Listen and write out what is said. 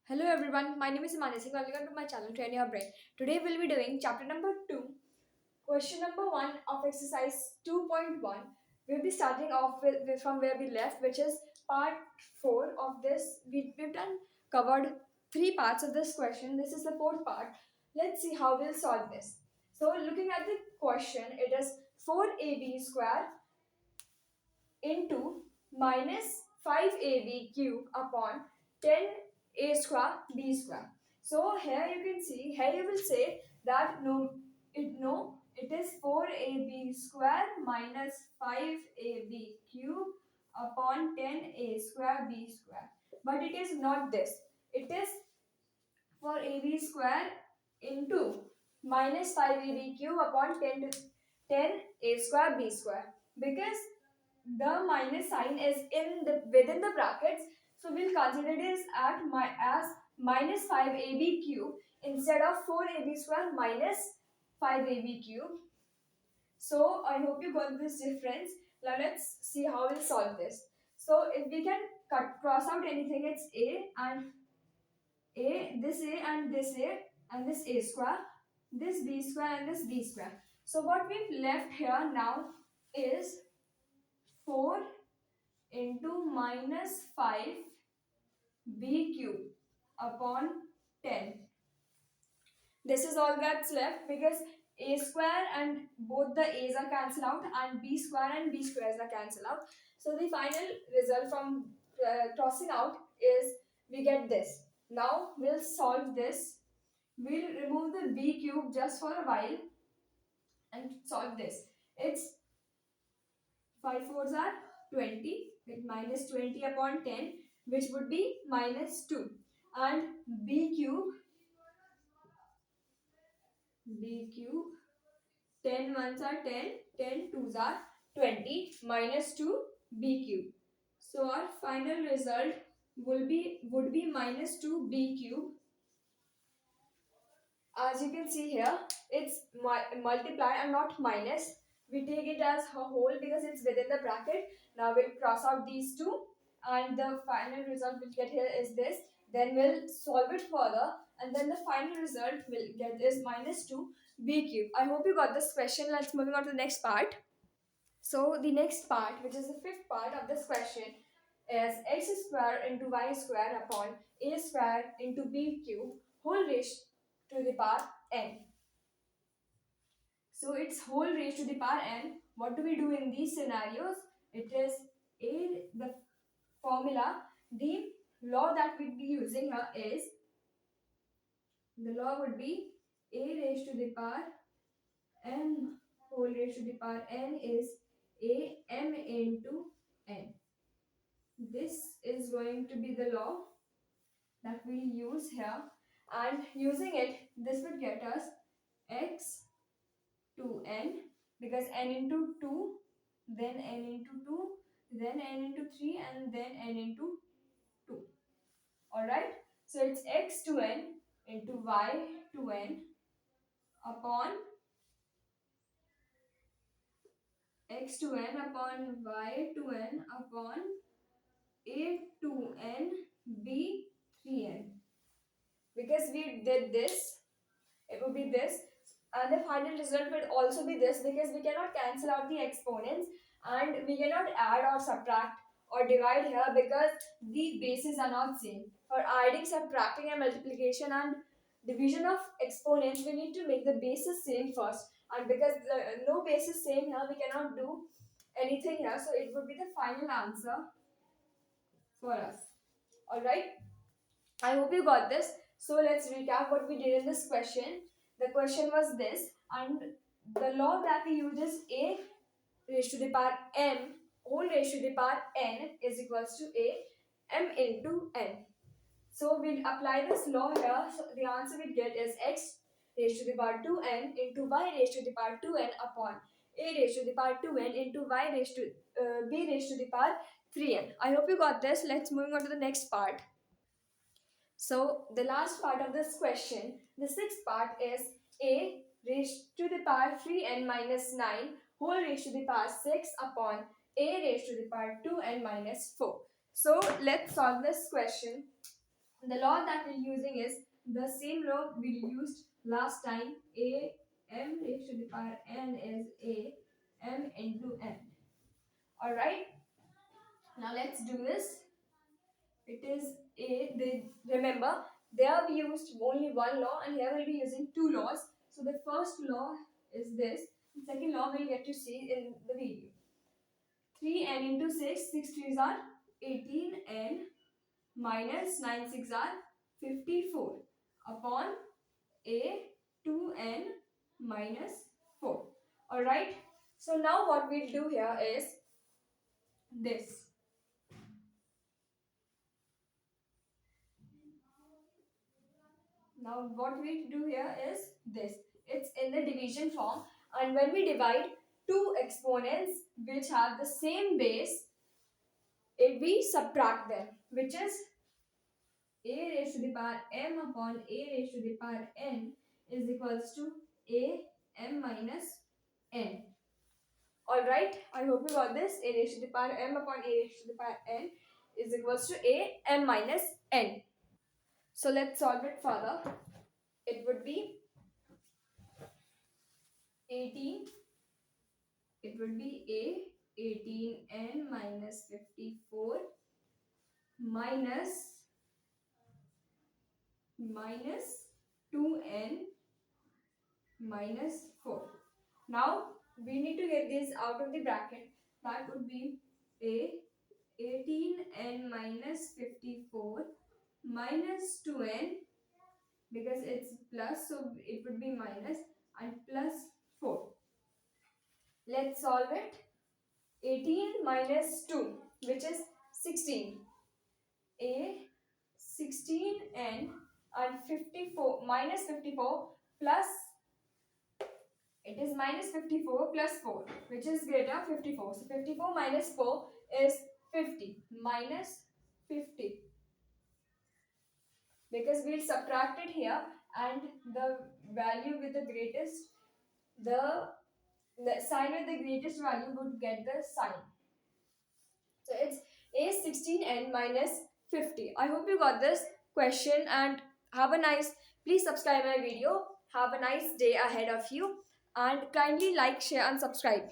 Hello everyone, my name is Manasi. Welcome to my channel Train Your Brain. Today we'll be doing chapter number 2, question number 1 of exercise 2.1. We'll be starting off from where we left, which is part 4 of this. We've done covered 3 parts of this question. This is the 4th part. Let's see how we'll solve this. So looking at the question, it is 4ab square into minus 5ab cube upon 10a square b square. So here you can see, here you will say that it is 4ab square minus 5ab cube upon 10a square b square. But it is not this. It is 4ab square into minus 5ab cube upon 10a square b square, because the minus sign is within the brackets, so we'll consider it as minus 5ab cube instead of 4ab square minus 5ab cube. So I hope you got this difference. Now let's see how we'll solve this. So if we can cross out anything, it's this a and this a and this a square, this b square and this b square. So what we've left here now is 4 into minus 5 b cube upon 10. This is all that's left because a square and both the a's are cancelled out and b square and b squares are cancelled out. So the final result from crossing out is we get this. Now we'll solve this. We'll remove the b cube just for a while and solve this. It's 5 fours are 20 with minus 20 upon 10, which would be minus 2, and b cube 10 ones are 10, 10 twos are 20, minus 2 b cube. So our final result would be minus 2 b cube. As you can see here, it's multiply and not minus. We take it as a whole because it's within the bracket. Now we'll cross out these two and the final result we'll get here is this. Then we'll solve it further and then the final result we'll get is minus 2 b cube. I hope you got this question. Let's moving on to the next part. So the next part, which is the 5th part of this question, is x square into y square upon a square into b cube whole raised to the power n. So it's whole raised to the power n. What do we do in these scenarios? It is the formula, the law that we'd be using here is, the law would be a raised to the power m whole raised to the power n is a m into n. This is going to be the law that we'll use here, and using it, this would get us x to n, because n into 2, then n into 2, then n into 3, and then n into 2. Alright, so it's x to n into y to n upon x to n upon y to n upon a to n b 3n. Because we did this, it would be this, and the final result would also be this, because we cannot cancel out the exponents and we cannot add or subtract or divide here because the bases are not same. For adding, subtracting and multiplication and division of exponents, we need to make the bases same first, and because no base is same here, we cannot do anything here, so it would be the final answer for us. Alright, I hope you got this. So let's recap what we did in this question. The question was this, and the law that we use is a raised to the power m whole raised to the power n is equals to a m into n. So we'll apply this law here. So the answer we get is x raised to the power 2n into y raised to the power 2n upon a raised to the power 2n into y raised to b raised to the power 3n. I hope you got this. Let's move on to the next part. So the last part of this question, the 6th part, is a raised to the power 3n minus 9 whole raised to the power 6 upon a raised to the power 2n minus 4. So let's solve this question. The law that we're using is the same law we used last time. A m raised to the power n is a m into n. Alright, now let's do this. It is remember, there we used only one law and here we'll be using two laws. So the first law is this. The second law we'll get to see in the video. 3n into 6, 6 3s are 18n minus 9 6 are 54 upon a 2n minus 4. Alright, so now what we'll do here is this. Now what we do here is this. It's in the division form, and when we divide two exponents which have the same base, we subtract them, which is a raised to the power m upon a raised to the power n is equals to a m minus n. Alright, I hope you got this. A raised to the power m upon a raised to the power n is equals to a m minus n. So let's solve it further. It would be 18. It would be a 18n minus 54 minus 2n minus 4. Now we need to get this out of the bracket. That would be a 18n minus 54 minus 2n, because it's plus, so it would be minus, and plus 4. Let's solve it. 18 minus 2, which is 16. A 16n and 54 minus 54 plus, it is minus 54 plus 4, which is greater 54. So 54 minus 4 is 50 minus 50, because we'll subtract it here and the value with the greatest, the sign with the greatest value would get the sign. So it's a 16n minus 50. I hope you got this question, and please subscribe my video. Have a nice day ahead of you, and kindly like, share and subscribe.